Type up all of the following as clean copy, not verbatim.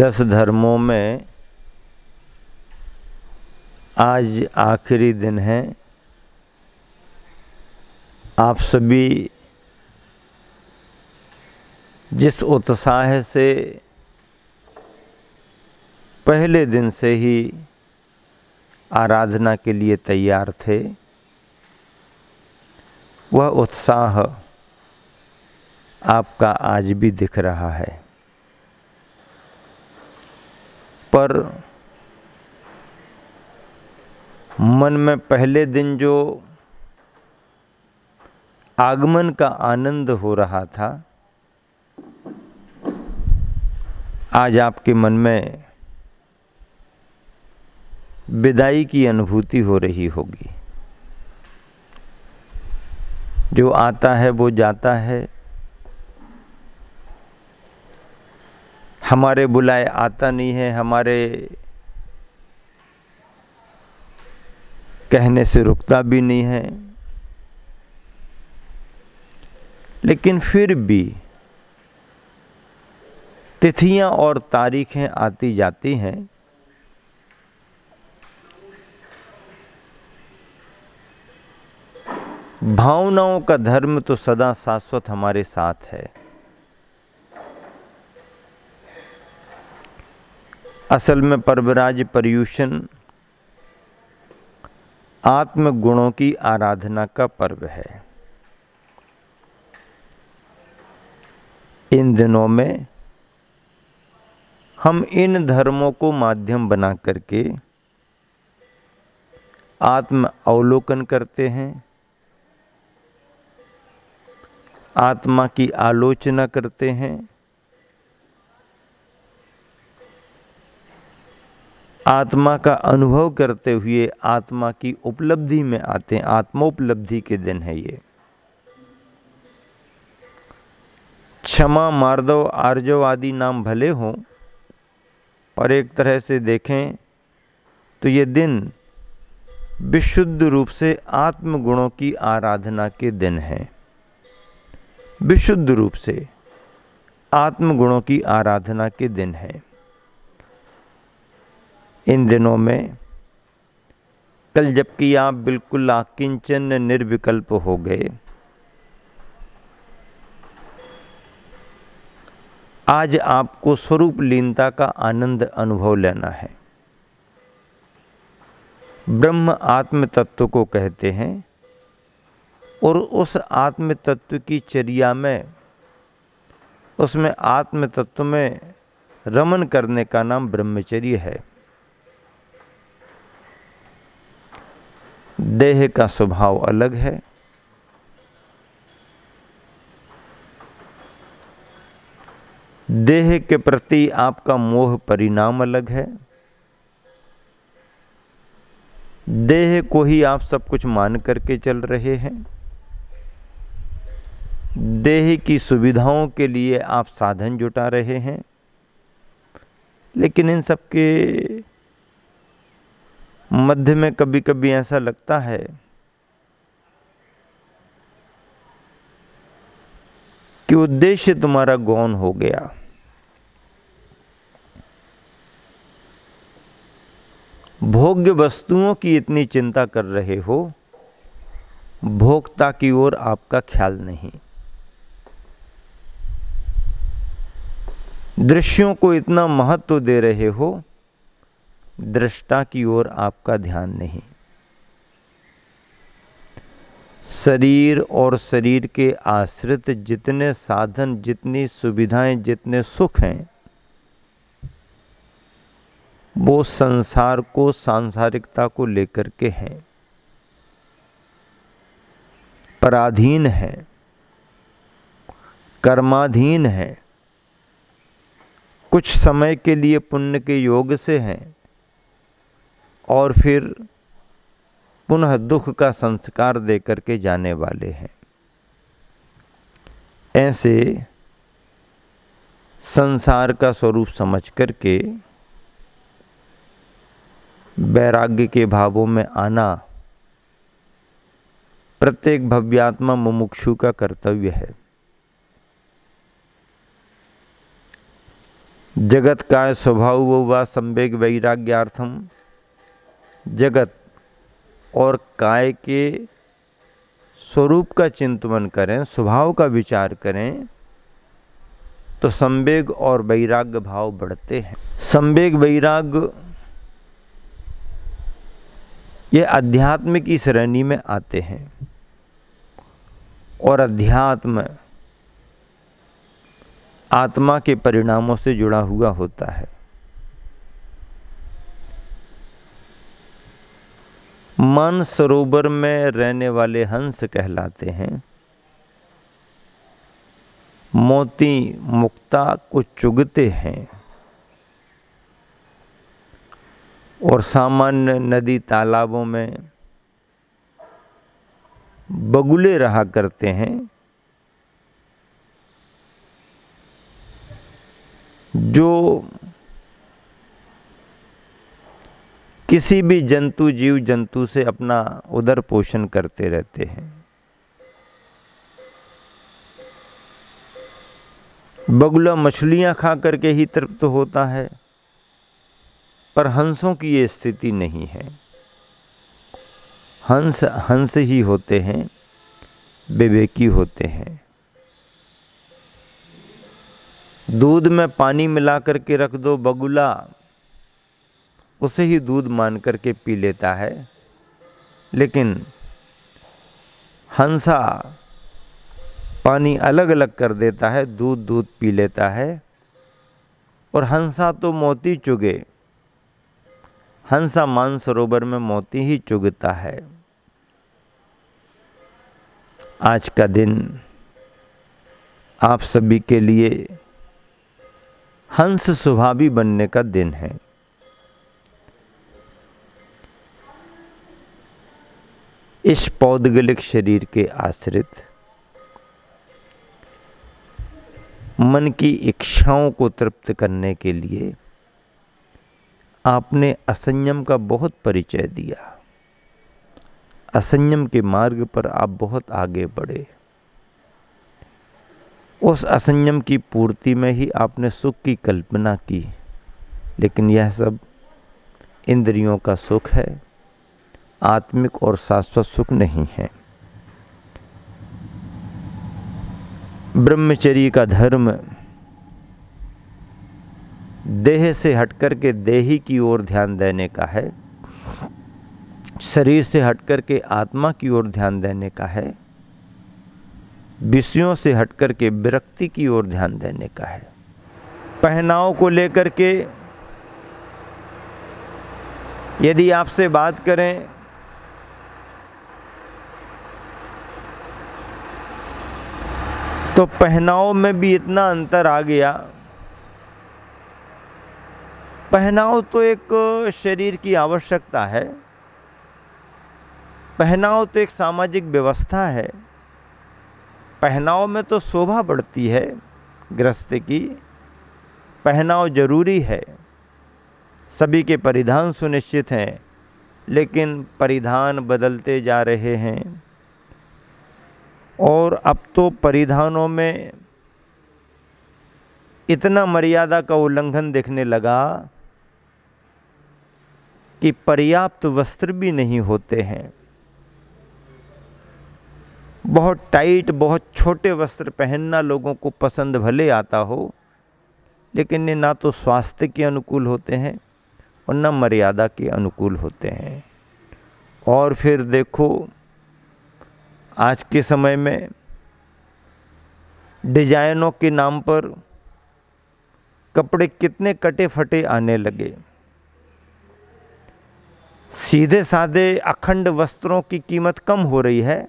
10 धर्मों में आज आखिरी दिन है। आप सभी जिस उत्साह से पहले दिन से ही आराधना के लिए तैयार थे, वह उत्साह आपका आज भी दिख रहा है। पर मन में पहले दिन जो आगमन का आनंद हो रहा था, आज आपके मन में विदाई की अनुभूति हो रही होगी। जो आता है वो जाता है, हमारे बुलाए आता नहीं है, हमारे कहने से रुकता भी नहीं है। लेकिन फिर भी तिथियां और तारीखें आती जाती हैं। भावनाओं का धर्म तो सदा शाश्वत हमारे साथ है। असल में पर्वराज पर्यूषण आत्म गुणों की आराधना का पर्व है। इन दिनों में हम इन धर्मों को माध्यम बना करके आत्म अवलोकन करते हैं, आत्मा की आलोचना करते हैं, आत्मा का अनुभव करते हुए आत्मा की उपलब्धि में आते हैं। आत्मोपलब्धि के दिन है ये। क्षमा, मार्दव, आर्जव आदि नाम भले हों, पर एक तरह से देखें तो ये दिन विशुद्ध रूप से आत्म गुणों की आराधना के दिन है। विशुद्ध रूप से आत्म गुणों की आराधना के दिन है। इन दिनों में कल जबकि आप बिल्कुल आकिंचन निर्विकल्प हो गए, आज आपको स्वरूप लीनता का आनंद अनुभव लेना है। ब्रह्म आत्म तत्व को कहते हैं और उस आत्म तत्व की चर्या में, उसमें आत्म तत्व में रमन करने का नाम ब्रह्मचर्य है। देह का स्वभाव अलग है, देह के प्रति आपका मोह परिणाम अलग है। देह को ही आप सब कुछ मान करके चल रहे हैं। देह की सुविधाओं के लिए आप साधन जुटा रहे हैं। लेकिन इन सब के मध्य में कभी कभी ऐसा लगता है कि उद्देश्य तुम्हारा गौण हो गया। भोग्य वस्तुओं की इतनी चिंता कर रहे हो, भोक्ता की ओर आपका ख्याल नहीं। दृश्यों को इतना महत्व दे रहे हो, दृष्टा की ओर आपका ध्यान नहीं। शरीर और शरीर के आश्रित जितने साधन, जितनी सुविधाएं, जितने सुख हैं, वो संसार को, सांसारिकता को लेकर के हैं, पराधीन है, कर्माधीन है। कुछ समय के लिए पुण्य के योग से हैं और फिर पुनः दुख का संस्कार दे करके जाने वाले हैं। ऐसे संसार का स्वरूप समझ करके वैराग्य के भावों में आना प्रत्येक भव्यात्मा मुमुक्षु का कर्तव्य है। जगत काय स्वभाव व संवेग वैराग्यार्थम, जगत और काय के स्वरूप का चिंतन करें, स्वभाव का विचार करें तो संवेग और वैराग्य भाव बढ़ते हैं। संवेग वैराग्य ये अध्यात्म की श्रेणी में आते हैं और अध्यात्म आत्मा के परिणामों से जुड़ा हुआ होता है। मन सरोवर में रहने वाले हंस कहलाते हैं। मोती मुक्ता को चुगते हैं और सामान्य नदी तालाबों में बगुले रहा करते हैं। जो किसी भी जंतु जीव जंतु से अपना उदर पोषण करते रहते हैं। बगुला मछलियां खा करके ही तृप्त होता है, पर हंसों की ये स्थिति नहीं है। हंस हंस ही होते हैं, विवेकी होते हैं। दूध में पानी मिला करके रख दो, बगुला उसे ही दूध मान करके पी लेता है, लेकिन हंसा पानी अलग अलग कर देता है, दूध दूध पी लेता है। और हंसा तो मोती चुगे, हंसा मानसरोवर में मोती ही चुगता है। आज का दिन आप सभी के लिए हंस स्वभावी बनने का दिन है। इस पौद्गलिक शरीर के आश्रित मन की इच्छाओं को तृप्त करने के लिए आपने असंयम का बहुत परिचय दिया। असंयम के मार्ग पर आप बहुत आगे बढ़े। उस असंयम की पूर्ति में ही आपने सुख की कल्पना की, लेकिन यह सब इंद्रियों का सुख है, आत्मिक और शाश्वत सुख नहीं है। ब्रह्मचर्य का धर्म देह से हटकर के देही की ओर ध्यान देने का है, शरीर से हटकर के आत्मा की ओर ध्यान देने का है, विषयों से हटकर के विरक्ति की ओर ध्यान देने का है। पहनाव को लेकर के यदि आपसे बात करें तो पहनाव में भी इतना अंतर आ गया। पहनाव तो एक शरीर की आवश्यकता है, पहनाव तो एक सामाजिक व्यवस्था है। पहनाव में तो शोभा बढ़ती है गृहस्थ की, पहनाव जरूरी है, सभी के परिधान सुनिश्चित हैं, लेकिन परिधान बदलते जा रहे हैं और अब तो परिधानों में इतना मर्यादा का उल्लंघन दिखने लगा कि पर्याप्त वस्त्र भी नहीं होते हैं। बहुत टाइट, बहुत छोटे वस्त्र पहनना लोगों को पसंद भले आता हो, लेकिन ये ना तो स्वास्थ्य के अनुकूल होते हैं और न मर्यादा के अनुकूल होते हैं। और फिर देखो आज के समय में डिजाइनों के नाम पर कपड़े कितने कटे फटे आने लगे। सीधे साधे अखंड वस्त्रों की कीमत कम हो रही है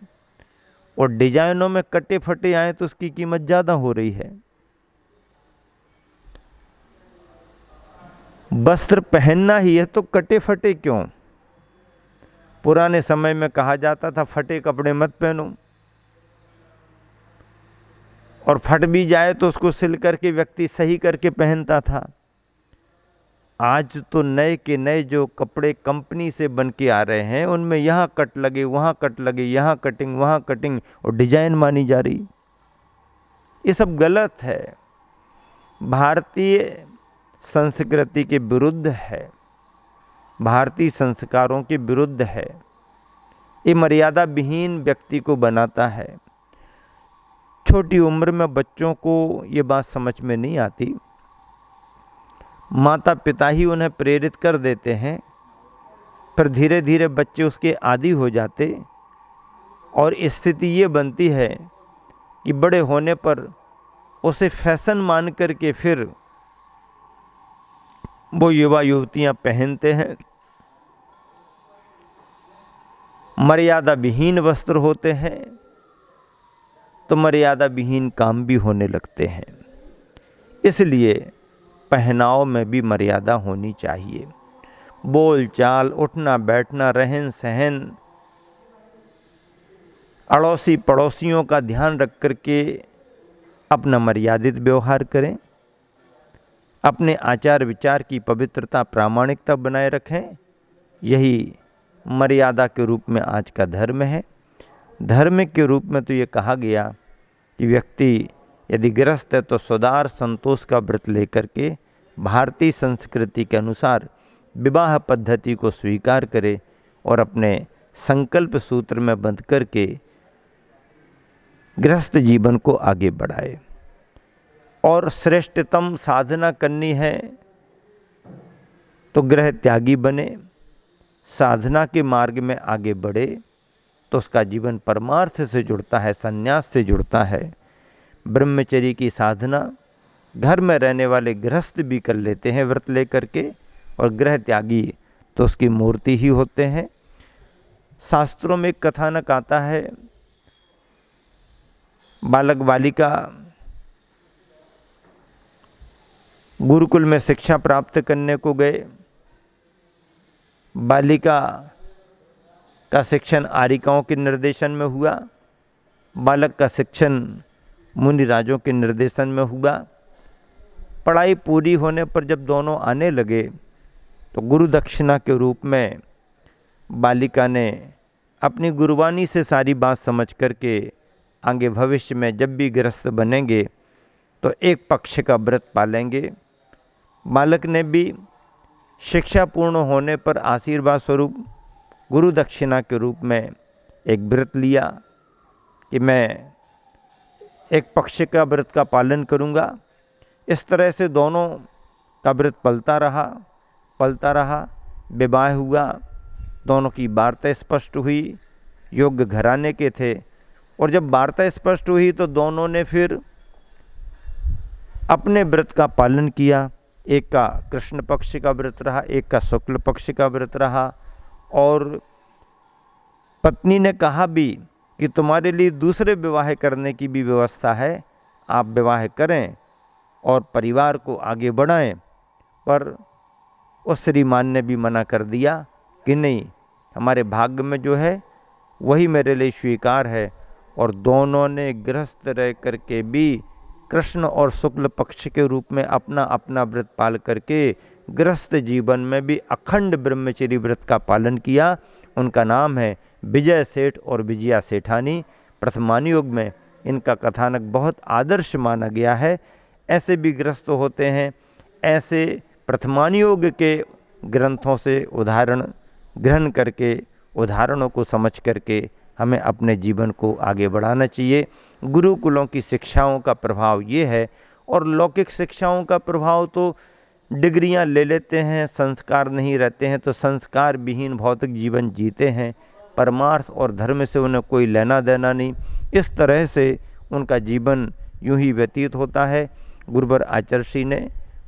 और डिजाइनों में कटे फटे आए तो उसकी कीमत ज्यादा हो रही है। वस्त्र पहनना ही है तो कटे फटे क्यों? पुराने समय में कहा जाता था फटे कपड़े मत पहनो, और फट भी जाए तो उसको सिल करके व्यक्ति सही करके पहनता था। आज तो नए के नए जो कपड़े कंपनी से बन के आ रहे हैं, उनमें यहाँ कट लगे, वहाँ कट लगे, यहाँ कटिंग, वहाँ कटिंग, और डिजाइन मानी जा रही। ये सब गलत है। भारतीय संस्कृति के विरुद्ध है, भारतीय संस्कारों के विरुद्ध है। ये मर्यादा विहीन व्यक्ति को बनाता है। छोटी उम्र में बच्चों को ये बात समझ में नहीं आती, माता पिता ही उन्हें प्रेरित कर देते हैं, फिर धीरे धीरे बच्चे उसके आदी हो जाते और स्थिति ये बनती है कि बड़े होने पर उसे फैशन मान करके फिर वो युवा युवतियां पहनते हैं। मर्यादा विहीन वस्त्र होते हैं तो मर्यादा विहीन काम भी होने लगते हैं। इसलिए पहनाव में भी मर्यादा होनी चाहिए। बोल चाल, उठना बैठना, रहन सहन, अड़ोसी पड़ोसियों का ध्यान रख करके अपना मर्यादित व्यवहार करें। अपने आचार विचार की पवित्रता प्रामाणिकता बनाए रखें। यही मर्यादा के रूप में आज का धर्म है। धर्म के रूप में तो ये कहा गया कि व्यक्ति यदि गृहस्थ है तो सुदार संतोष का व्रत लेकर के भारतीय संस्कृति के अनुसार विवाह पद्धति को स्वीकार करे और अपने संकल्प सूत्र में बंध करके गृहस्थ जीवन को आगे बढ़ाए। और श्रेष्ठतम साधना करनी है तो गृह त्यागी बने, साधना के मार्ग में आगे बढ़े तो उसका जीवन परमार्थ से जुड़ता है, संन्यास से जुड़ता है। ब्रह्मचर्य की साधना घर में रहने वाले गृहस्थ भी कर लेते हैं व्रत लेकर के, और गृह त्यागी तो उसकी मूर्ति ही होते हैं। शास्त्रों में एक कथानक आता है, बालक बालिका गुरुकुल में शिक्षा प्राप्त करने को गए। बालिका का शिक्षण आरिकाओं के निर्देशन में हुआ, बालक का शिक्षण मुनि राजों के निर्देशन में हुआ। पढ़ाई पूरी होने पर जब दोनों आने लगे तो गुरु दक्षिणा के रूप में बालिका ने अपनी गुरुवाणी से सारी बात समझ करके आगे भविष्य में जब भी गृहस्थ बनेंगे तो एक पक्ष का व्रत पालेंगे। बालक ने भी शिक्षा पूर्ण होने पर आशीर्वाद स्वरूप गुरु दक्षिणा के रूप में एक व्रत लिया कि मैं एक पक्ष का व्रत का पालन करूंगा। इस तरह से दोनों का व्रत पलता रहा, विवाह हुआ। दोनों की वार्ता स्पष्ट हुई, योग्य घराने के थे, और जब वार्ता स्पष्ट हुई तो दोनों ने फिर अपने व्रत का पालन किया। एक का कृष्ण पक्ष का व्रत रहा, एक का शुक्ल पक्ष का व्रत रहा। और पत्नी ने कहा भी कि तुम्हारे लिए दूसरे विवाह करने की भी व्यवस्था है, आप विवाह करें और परिवार को आगे बढ़ाएं। पर उस श्रीमान ने भी मना कर दिया कि नहीं, हमारे भाग्य में जो है वही मेरे लिए स्वीकार है। और दोनों ने गृहस्थ रह करके भी कृष्ण और शुक्ल पक्ष के रूप में अपना अपना व्रत पाल करके गृहस्थ जीवन में भी अखंड ब्रह्मचर्य व्रत का पालन किया। उनका नाम है विजय सेठ और विजया सेठानी। प्रथमानी युग में इनका कथानक बहुत आदर्श माना गया है। ऐसे भी गृहस्थ होते हैं। ऐसे प्रथमानी युग के ग्रंथों से उदाहरण ग्रहण करके, उदाहरणों को समझ करके हमें अपने जीवन को आगे बढ़ाना चाहिए। गुरुकुलों की शिक्षाओं का प्रभाव ये है, और लौकिक शिक्षाओं का प्रभाव तो डिग्रियां ले लेते हैं, संस्कार नहीं रहते हैं, तो संस्कार विहीन भौतिक जीवन जीते हैं। परमार्थ और धर्म से उन्हें कोई लेना देना नहीं। इस तरह से उनका जीवन यूं ही व्यतीत होता है। गुरुवर आचार्य ने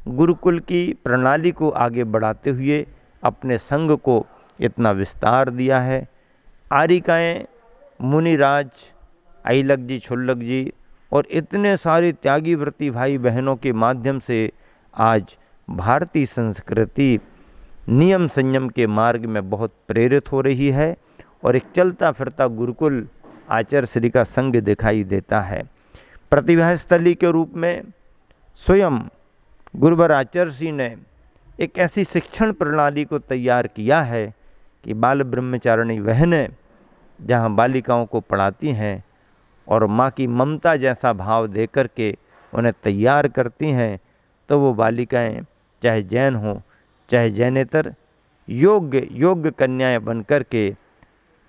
गुरुकुल की प्रणाली को आगे बढ़ाते हुए अपने संघ को इतना विस्तार दिया है। आरिकाएँ, मुनिराज, अहिलक जी, छुल्लक जी और इतने सारे त्यागी व्रती भाई बहनों के माध्यम से आज भारतीय संस्कृति नियम संयम के मार्ग में बहुत प्रेरित हो रही है, और एक चलता फिरता गुरुकुल आचार्य श्री का संग दिखाई देता है। प्रतिभा स्थली के रूप में स्वयं गुरुवर आचार्य श्री ने एक ऐसी शिक्षण प्रणाली को तैयार किया है कि बाल ब्रह्मचारिणी बहनें जहाँ बालिकाओं को पढ़ाती हैं और माँ की ममता जैसा भाव दे कर के उन्हें तैयार करती हैं, तो वो बालिकाएं चाहे जैन हो चाहे जैनेतर, योग्य कन्याएं बनकर के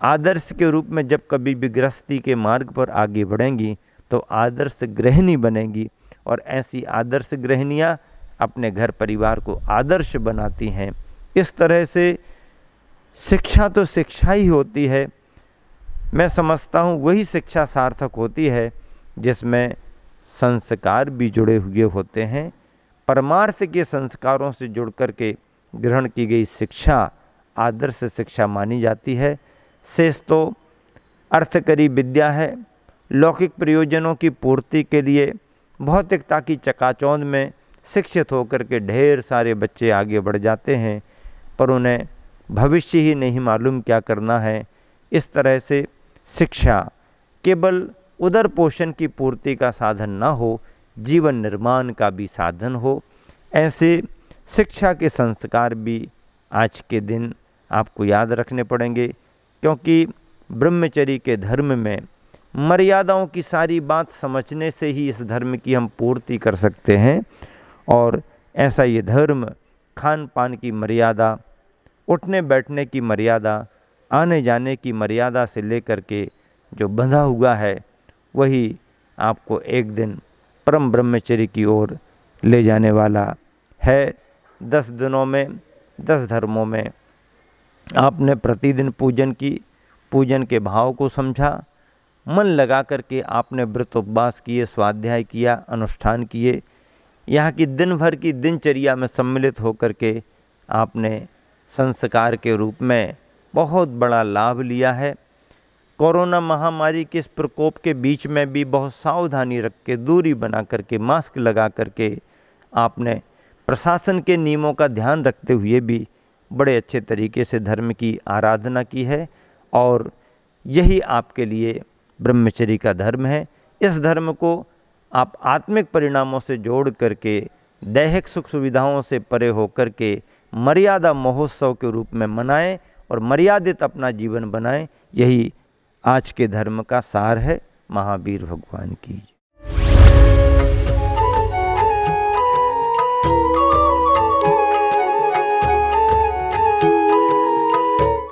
आदर्श के रूप में जब कभी भी गृहस्थी के मार्ग पर आगे बढ़ेंगी तो आदर्श गृहिणी बनेंगी, और ऐसी आदर्श गृहिणियाँ अपने घर परिवार को आदर्श बनाती हैं। इस तरह से शिक्षा तो शिक्षा ही होती है। मैं समझता हूँ वही शिक्षा सार्थक होती है जिसमें संस्कार भी जुड़े हुए होते हैं। परमार्थ के संस्कारों से जुड़ कर के ग्रहण की गई शिक्षा आदर्श शिक्षा मानी जाती है। शेष तो अर्थकरी विद्या है। लौकिक प्रयोजनों की पूर्ति के लिए भौतिकता की चकाचौंध में शिक्षित होकर के ढेर सारे बच्चे आगे बढ़ जाते हैं, पर उन्हें भविष्य ही नहीं मालूम क्या करना है। इस तरह से शिक्षा केवल उदर पोषण की पूर्ति का साधन ना हो, जीवन निर्माण का भी साधन हो। ऐसे शिक्षा के संस्कार भी आज के दिन आपको याद रखने पड़ेंगे, क्योंकि ब्रह्मचर्य के धर्म में मर्यादाओं की सारी बात समझने से ही इस धर्म की हम पूर्ति कर सकते हैं। और ऐसा ये धर्म खान पान की मर्यादा, उठने बैठने की मर्यादा, आने जाने की मर्यादा से लेकर के जो बंधा हुआ है, वही आपको एक दिन परम ब्रह्मचर्य की ओर ले जाने वाला है। 10 दिनों में 10 धर्मों में आपने प्रतिदिन पूजन के भाव को समझा, मन लगा करके आपने व्रत उपवास किए, स्वाध्याय किया, अनुष्ठान किए। यहाँ की दिन भर की दिनचर्या में सम्मिलित होकर के आपने संस्कार के रूप में बहुत बड़ा लाभ लिया है। कोरोना महामारी के इस प्रकोप के बीच में भी बहुत सावधानी रख के, दूरी बना करके, मास्क लगा करके आपने प्रशासन के नियमों का ध्यान रखते हुए भी बड़े अच्छे तरीके से धर्म की आराधना की है। और यही आपके लिए ब्रह्मचर्य का धर्म है। इस धर्म को आप आत्मिक परिणामों से जोड़ करके, दैहिक सुख सुविधाओं से परे होकर के मर्यादा महोत्सव के रूप में मनाएं और मर्यादित अपना जीवन बनाएं। यही आज के धर्म का सार है। महावीर भगवान की।